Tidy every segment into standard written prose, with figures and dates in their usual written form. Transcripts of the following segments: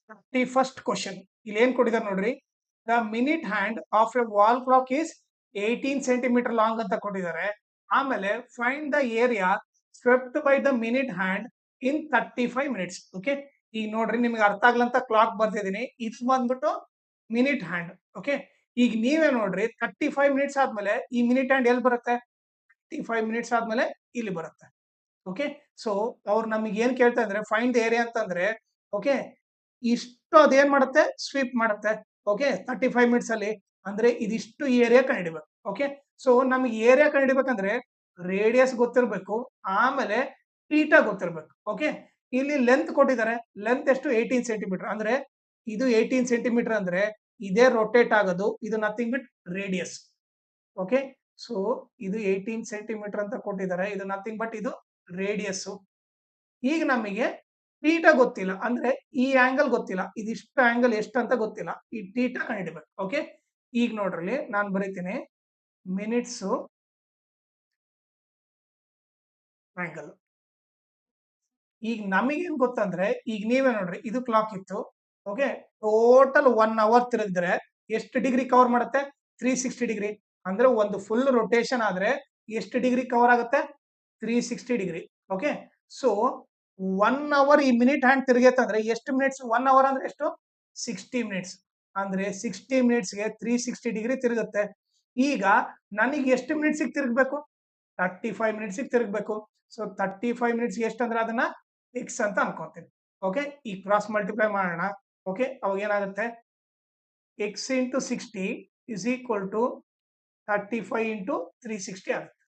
31st question ಇಲ್ಲಿ ಏನ್ ಕೊಟ್ಟಿದ್ದಾರೆ ನೋಡ್ರಿ. The minute hand of A wall clock is 18 centimetre long ಅಂತ ಕೊಟ್ಟಿದ್ದಾರೆ. ಆಮೇಲೆ find the area swept by the minute hand in 35 minutes. Okay, ಈಗ ನೋಡ್ರಿ ನಿಮ್ಗೆ ಅರ್ಥ ಆಗ್ಲಂತ ಕ್ಲಾಕ್ ಬರ್ತಿದೀನಿ. ಇದು ಬಂದ್ಬಿಟ್ಟು ಮಿನಿಟ್ ಹ್ಯಾಂಡ್. ಓಕೆ, ಈಗ ನೀವೇ ನೋಡ್ರಿ 35 ಮಿನಿಟ್ಸ್ ಆದ್ಮೇಲೆ ಈ ಮಿನಿಟ್ ಹ್ಯಾಂಡ್ ಎಲ್ಲಿ ಬರುತ್ತೆ? 35 ಮಿನಿಟ್ಸ್ ಆದ್ಮೇಲೆ ಇಲ್ಲಿ ಬರುತ್ತೆ. ಓಕೆ, ಸೊ ಅವ್ರು ನಮಗೆ ಏನ್ ಕೇಳ್ತಾ ಇದ್ರೆ ಫೈಂಡ್ ಏರಿಯಾ ಅಂತಂದ್ರೆ, ಓಕೆ, ಇಷ್ಟು ಅದೇನ್ ಮಾಡುತ್ತೆ, ಸ್ವೀಪ್ ಮಾಡುತ್ತೆ. ಓಕೆ, 35 ಮಿನಿಟ್ಸ್ ಅಲ್ಲಿ ಅಂದ್ರೆ ಇದಿಷ್ಟು ಏರಿಯಾ ಕಂಡಿಡಿಬೇಕು. ಓಕೆ, ಸೊ ನಮಗೆ ಏರಿಯಾ ಕಂಡಿಡಿಬೇಕಂದ್ರೆ ರೇಡಿಯಸ್ ಗೊತ್ತಿರಬೇಕು, ಆಮೇಲೆ ಥೀಟಾ ಗೊತ್ತಿರಬೇಕು. ಓಕೆ, ಇಲ್ಲಿ ಲೆಂತ್ ಕೊಟ್ಟಿದ್ದಾರೆ. ಲೆಂತ್ ಎಷ್ಟು? 18 ಸೆಂಟಿಮೀಟರ್. ಅಂದ್ರೆ ಇದು 18 ಸೆಂಟಿಮೀಟರ್ ಅಂದ್ರೆ ಇದೇ ರೊಟೇಟ್ ಆಗೋದು. ಇದು ನಥಿಂಗ್ ಬಿಟ್ ರೇಡಿಯಸ್. ಓಕೆ, ಸೊ ಇದು 18 ಸೆಂಟಿಮೀಟರ್ ಅಂತ ಕೊಟ್ಟಿದ್ದಾರೆ. ಇದು ನಥಿಂಗ್ ಬಟ್ ಇದು ರೇಡಿಯಸ್. ಈಗ ನಮಗೆ ಥೀಟಾ ಗೊತ್ತಿಲ್ಲ, ಅಂದ್ರೆ ಈ ಆಂಗಲ್ ಗೊತ್ತಿಲ್ಲ, ಇದಿಷ್ಟು ಆಂಗಲ್ ಎಷ್ಟು ಅಂತ ಗೊತ್ತಿಲ್ಲ. ಈ ಥೀಟಾ ಕಂಡುಹಿಡಿಬೇಕು. ಓಕೆ, ಈಗ ನೋಡ್ರಿ ನಾನು ಬರೀತೀನಿ ಮಿನಿಟ್ಸ್ ಆಂಗಲ್. ಈಗ ನಮಗೇನ್ ಗೊತ್ತಂದ್ರೆ, ಈಗ ನೀವೇ ನೋಡ್ರಿ, ಇದು ಕ್ಲಾಕ್ ಇತ್ತು. ಓಕೆ, ಟೋಟಲ್ 1 ಅವರ್ ತಿರುಗಿದ್ರೆ ಎಷ್ಟು ಡಿಗ್ರಿ ಕವರ್ ಮಾಡುತ್ತೆ? 360 ಡಿಗ್ರಿ. ಅಂದ್ರೆ ಒಂದು ಫುಲ್ ರೊಟೇಷನ್ ಆದ್ರೆ ಎಷ್ಟು ಡಿಗ್ರಿ ಕವರ್ ಆಗುತ್ತೆ? 360 ಡಿಗ್ರಿ. ಓಕೆ, ಸೊ 1 ಅವರ್ ಈ ಮಿನಿಟ್ ಹ್ಯಾಂಡ್ ತಿರುಗೈತಂದ್ರೆ ಎಷ್ಟು ಮಿನಿಟ್ಸ್? 1 ಅವರ್ ಅಂದ್ರೆ ಎಷ್ಟು? 60 ಮಿನಿಟ್ಸ್. ಅಂದ್ರೆ 60 ಮಿನಿಟ್ಸ್ಗೆ 360 ಡಿಗ್ರಿ ತಿರುಗುತ್ತೆ. ಈಗ ನನಗೆ ಎಷ್ಟು ಮಿನಿಟ್ಸಿಗೆ ತಿರುಗಬೇಕು? 35 ಮಿನಿಟ್ಸಿಗೆ ತಿರುಗಬೇಕು. ಸೊ 35 ಮಿನಿಟ್ಸ್ ಎಷ್ಟು ಅಂದ್ರೆ ಅದನ್ನ ಎಕ್ಸ್ ಅಂತ ಅನ್ಕೊಂತೀನಿ. ಓಕೆ, ಈ ಕ್ರಾಸ್ ಮಲ್ಟಿಪ್ಲೈ ಮಾಡೋಣ. ಓಕೆ, ಅವಾಗ ಏನಾಗುತ್ತೆ? X into 60 is equal to 35 into 360 ಆಗುತ್ತೆ.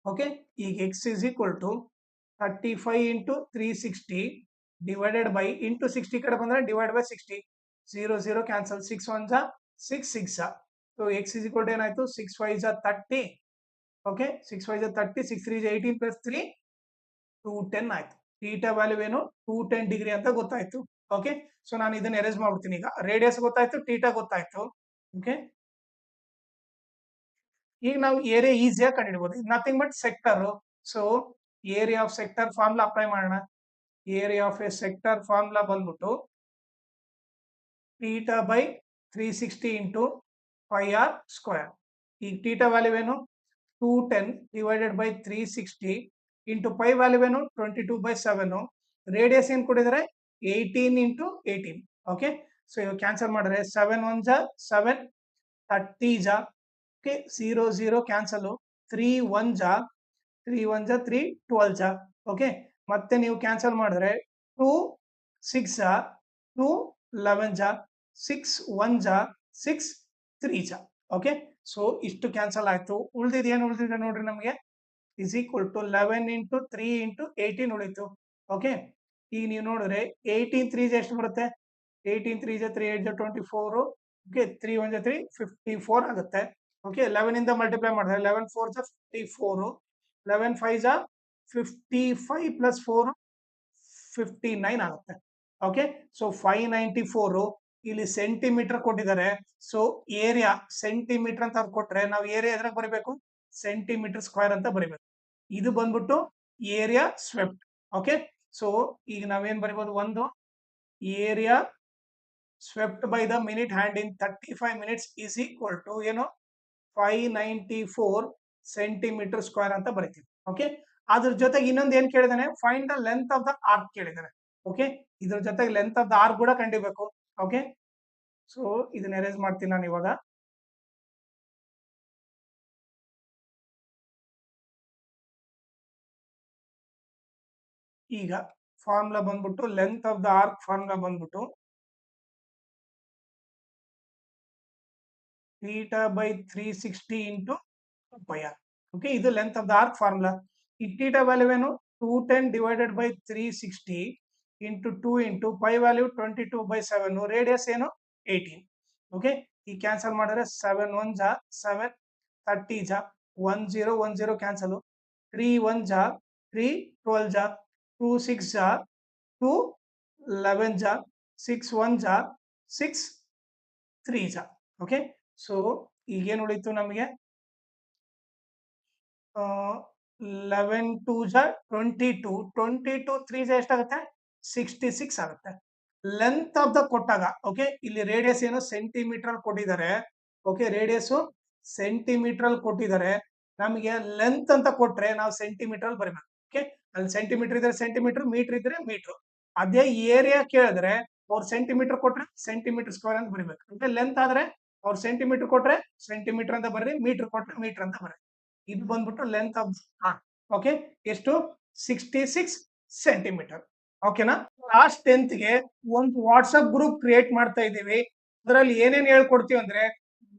ಓಕೆ, ಈಗ X is equal to 35 into 360 divided by into 60 ಕಡೆ ಬಂದ್ರೆ ಡಿವೈಡ್ ಬೈ 60. 0 0 ಕ್ಯಾನ್ಸಲ್. 6 1 ಜಾ 6 6 ಜಾ. So X is equal to ಏನಾಯ್ತು? 6 5 ಜಾ 30. ಓಕೆ, 6 5 ಜಾ 30, 6 3 ಜಾ 18 ಪ್ಲಸ್ 3 210 ಆಯ್ತು. ಥೀಟಾ ವ್ಯಾಲ್ಯೂ ಏನು? 210 ಡಿಗ್ರಿ ಅಂತ ಗೊತ್ತಾಯ್ತು. ಓಕೆ, ಸೊ ನಾನು ಇದನ್ನ ಎರೇಸ್ ಮಾಡ್ಬಿಡ್ತೀನಿ. ಈಗ ರೇಡಿಯಸ್ ಗೊತ್ತಾಯ್ತು, ಥೀಟಾ ಗೊತ್ತಾಯ್ತು. ಓಕೆ, ಈಗ ನಾವು ಏರಿಯಾ ಈಸಿಯಾಗಿ ಕಂಡುಹಿಡಬಹುದು. Nothing but sector. So area of sector formula apply ಮಾಡೋಣ. Area of a sector formula ಬಂದ್ಬಿಟ್ಟು theta by 360 into 5r square. ಈಗ ಥೀಟಾ ವ್ಯಾಲ್ಯೂ ಏನು? 210 divided by 360 into pi value ಏನು? 22/7. ರೇಡಿಯಸ್ ಏನ್ ಕೊಟ್ಟಿದ್ದಾರೆ? 18 ಇಂಟು 18. ಓಕೆ, ಸೊ ಇವಾಗ ಕ್ಯಾನ್ಸಲ್ ಮಾಡಿದ್ರೆ 7 1 ಜಾ 7, 30 ಜಾ. Okay, 0 0 cancel. 3 1 ಜಾ 3 1 ಜಾ 3 12 ಜಾ. ಓಕೆ, ಮತ್ತೆ ನೀವು ಕ್ಯಾನ್ಸಲ್ ಮಾಡಿದ್ರೆ 2 6 ಜಾ 2 11 ಜಾ 6 1 ಜಾ 6 3 ಜಾ. ಓಕೆ, ಸೊ ಇಷ್ಟು ಕ್ಯಾನ್ಸಲ್ ಆಯ್ತು. ಉಳಿದಿದೆ ಏನು? ಉಳಿದಿದೆ ನೋಡ್ರಿ ನಮಗೆ is equal to 11 into 3 into 18 ಉಳಿತು. ಓಕೆ, ಈಗ ನೀವು ನೋಡಿದ್ರೆ 18 3 ಜಾ ಎಷ್ಟು ಬರುತ್ತೆ? 18 3 ಜಾ 3 8 ಜಾ 24. ಓಕೆ, 3 1 ಜಾ 3 54 ಆಗುತ್ತೆ. ಓಕೆ, 11 ಇಂದ ಮಲ್ಟಿಪ್ಲೈ ಮಾಡಿದ್ರೆ 11 4 ಜಾ 54, 11 5 ಜಾ 55 ಪ್ಲಸ್ 4 59 ಆಗುತ್ತೆ. Okay, so 594. ಇಲ್ಲಿ ಸೆಂಟಿಮೀಟರ್ ಕೊಟ್ಟಿದ್ದಾರೆ. ಸೊ ಏರಿಯಾ ಸೆಂಟಿಮೀಟರ್ ಅಂತ ಅವ್ರು ಕೊಟ್ರೆ ನಾವು ಏರಿಯಾ ಎದ್ರಾಗ ಬರೀಬೇಕು? ಸೆಂಟಿಮೀಟರ್ ಸ್ಕ್ವೇರ್ ಅಂತ ಬರೀಬೇಕು. ಇದು ಬಂದ್ಬಿಟ್ಟು ಏರಿಯಾ ಸ್ವೆಪ್ಟ್. ಓಕೆ, ಸೊ ಈಗ ನಾವೇನ್ ಬರೀಬಹುದು? ಒಂದು area swept by the minute hand in 35 minutes is equal to ಏನು? 594 ಸೆಂಟಿಮೀಟರ್ ಸ್ಕ್ವೇರ್ ಅಂತ ಬರೀತೀವಿ. ಓಕೆ, ಅದ್ರ ಜೊತೆಗೆ ಇನ್ನೊಂದು ಏನ್ ಕೇಳಿದಾನೆ? Find the length of the arc ಕೇಳಿದಾನೆ. ಓಕೆ, ಇದ್ರ ಜೊತೆಗೆ ಲೆಂತ್ ಆಫ್ ದ ಆರ್ಕ್ ಕೂಡ ಕಂಡಿಬೇಕು. ಓಕೆ, ಸೊ ಇದನ್ನ ಎರೇಸ್ ಮಾಡ್ತೀನಿ ನಾನು ಇವಾಗ. ಈಗ ಫಾರ್ಮುಲಾ ಬಂದ್ಬಿಟ್ಟು length of the arc formula ಬಂದ್ಬಿಟ್ಟು theta by 360 into pi r. Okay, ಇದು length of the arc formula. ಈ ಥೀಟಾ ವ್ಯಾಲ್ಯೂ ಏನು? 210 divided by 360 into 2 into pi value 22/7. Radius ಏನು? 18. ಓಕೆ, ಈ ಕ್ಯಾನ್ಸಲ್ ಮಾಡಿದ್ರೆ 7 1 ಜಾ 7, 30 ಜಾ 1 0 1 0 ಕ್ಯಾನ್ಸಲ್. 3 1 ಜಾ 3 12 ಜಾ 2 6 ಜಾ 2 11 ಜಾ 6 1 ಜಾ 6 3 ಜಾ. ಓಕೆ, ಸೊ ಈಗೇನು ಉಳಿತು ನಮಗೆ? 11 2 ಜಾ 22, 22 3 ಜಾ ಎಷ್ಟಾಗುತ್ತೆ? 66 ಆಗುತ್ತೆ. ಲೆಂತ್ ಆಫ್ ದ ಕೊಟ್ಟಾಗ ಓಕೆ ಇಲ್ಲಿ ರೇಡಿಯಸ್ ಏನು ಸೆಂಟಿಮೀಟರ್ ಅಲ್ಲಿ ಕೊಟ್ಟಿದ್ದಾರೆ ಓಕೆ ರೇಡಿಯಸ್ ಸೆಂಟಿಮೀಟರ್ ಅಲ್ಲಿ ಕೊಟ್ಟಿದ್ದಾರೆ ನಮಗೆ ಲೆಂತ್ ಅಂತ ಕೊಟ್ರೆ ನಾವು ಸೆಂಟಿಮೀಟರ್ ಅಲ್ಲಿ ಬರೀಬೇಕು ಓಕೆ ಅಲ್ಲಿ ಸೆಂಟಿಮೀಟರ್ ಇದ್ರೆ ಸೆಂಟಿಮೀಟರ್ ಮೀಟರ್ ಇದ್ರೆ ಮೀಟರ್ ಅದೇ ಏರಿಯಾ ಕೇಳಿದ್ರೆ ಅವ್ರು ಸೆಂಟಿಮೀಟರ್ ಕೊಟ್ರೆ ಸೆಂಟಿಮೀಟರ್ ಸ್ಕ್ವೇರ್ ಅಂತ ಬರೀಬೇಕು ಅಂದ್ರೆ ಲೆಂತ್ ಆದ್ರೆ ಅವ್ರು ಸೆಂಟಿಮೀಟರ್ ಕೊಟ್ರೆ ಸೆಂಟಿಮೀಟರ್ ಅಂತ ಬರ್ರಿ ಮೀಟರ್ ಕೊಟ್ರೆ ಮೀಟರ್ ಅಂತ ಬರ್ರಿ ಇದು ಬಂದ್ಬಿಟ್ಟು ಲೆಂತ್ ಆಫ್ ಓಕೆ ಎಷ್ಟು 66 ಸೆಂಟಿಮೀಟರ್ ಓಕೆನಾ ಕ್ಲಾಸ್ 10th ಗೆ ಒಂದು ವಾಟ್ಸ್ಆಪ್ ಗ್ರೂಪ್ ಕ್ರಿಯೇಟ್ ಮಾಡ್ತಾ ಇದ್ದೀವಿ ಅದರಲ್ಲಿ ಏನೇನ್ ಹೇಳ್ಕೊಡ್ತೀವಿ ಅಂದ್ರೆ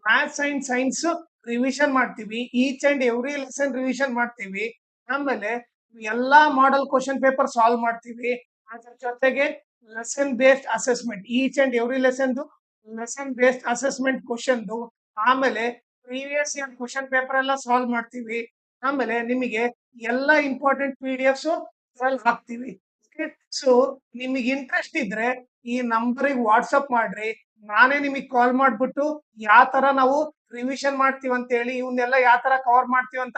ಮ್ಯಾಥ್ಸ್ ಅಂಡ್ ಸೈನ್ಸ್ ರಿವಿಷನ್ ಮಾಡ್ತೀವಿ each and every lesson revision ಮಾಡ್ತೀವಿ ಆಮೇಲೆ ಎಲ್ಲಾ ಮಾಡೆಲ್ ಕ್ವಶನ್ ಪೇಪರ್ ಸಾಲ್ವ್ ಮಾಡ್ತೀವಿ ಅದ್ರ ಜೊತೆಗೆ lesson based assessment each and every lesson based assessment question ಆಮೇಲೆ ಪ್ರೀವಿಯಸ್ ಇಯರ್ ಕ್ವಶನ್ ಪೇಪರ್ ಎಲ್ಲ ಸಾಲ್ವ್ ಮಾಡ್ತೀವಿ ಆಮೇಲೆ ನಿಮಗೆ ಎಲ್ಲ ಇಂಪಾರ್ಟೆಂಟ್ PDF ಹಾಕ್ತೀವಿ ಸೊ ನಿಮಗೆ ಇಂಟ್ರೆಸ್ಟ್ ಇದ್ರೆ ಈ ನಂಬರಿಗೆ ವಾಟ್ಸಪ್ ಮಾಡ್ರಿ ನಾನೇ ನಿಮಗೆ ಕಾಲ್ ಮಾಡ್ಬಿಟ್ಟು ಯಾವ ತರ ನಾವು ರಿವಿಷನ್ ಮಾಡ್ತೀವಿ ಅಂತ ಹೇಳಿ ಇವನ್ನೆಲ್ಲ ಯಾವ ತರ ಕವರ್ ಮಾಡ್ತೀವಿ ಅಂತ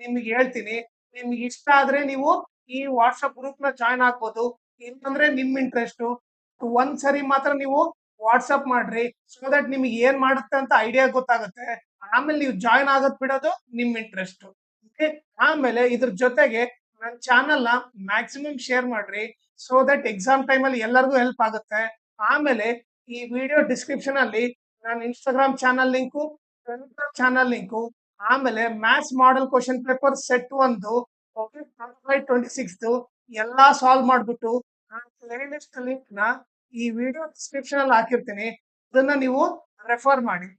ನಿಮಗೆ ಹೇಳ್ತೀನಿ ನಿಮ್ಗೆ ಇಷ್ಟ ಆದ್ರೆ ನೀವು ಈ ವಾಟ್ಸಪ್ ಗ್ರೂಪ್ ನ ಜಾಯ್ನ್ ಆಗ್ಬೋದು ಇಲ್ಲಾಂದ್ರೆ ನಿಮ್ ಇಂಟ್ರೆಸ್ಟ್ ಒಂದ್ಸರಿ ಮಾತ್ರ ನೀವು ವಾಟ್ಸಪ್ ಮಾಡ್ರಿ ಸೊ ದಟ್ ನಿಮಗೆ ಏನ್ ಮಾಡುತ್ತೆ ಅಂತ ಐಡಿಯಾ ಗೊತ್ತಾಗುತ್ತೆ ಆಮೇಲೆ ನೀವು ಜಾಯ್ನ್ ಆಗೋದ್ ಬಿಡೋದು ನಿಮ್ ಇಂಟ್ರೆಸ್ಟ್ ಆಮೇಲೆ ಇದ್ರ ಜೊತೆಗೆ ನನ್ನ ಚಾನಲ್ ನ ಮ್ಯಾಕ್ಸಿಮಮ್ ಶೇರ್ ಮಾಡ್ರಿ ಸೊ ದಟ್ ಎಕ್ಸಾಮ್ ಟೈಮ್ ಅಲ್ಲಿ ಎಲ್ಲರಿಗೂ ಹೆಲ್ಪ್ ಆಗುತ್ತೆ ಆಮೇಲೆ ಈ ವಿಡಿಯೋ ಡಿಸ್ಕ್ರಿಪ್ಷನ್ ಅಲ್ಲಿ ನನ್ನ Instagram channel link Telegram channel link ಆಮೇಲೆ maths model question paper set 1 okay 26 ಎಲ್ಲಾ ಸಾಲ್ವ್ ಮಾಡ್ಬಿಟ್ಟು ಪ್ಲೇ ಲಿಸ್ಟ್ ಲಿಂಕ್ ನ ಈ ವಿಡಿಯೋ ಡಿಸ್ಕ್ರಿಪ್ಷನ್ ಅಲ್ಲಿ ಹಾಕಿರ್ತೀನಿ ಅದನ್ನ ನೀವು ರೆಫರ್ ಮಾಡಿ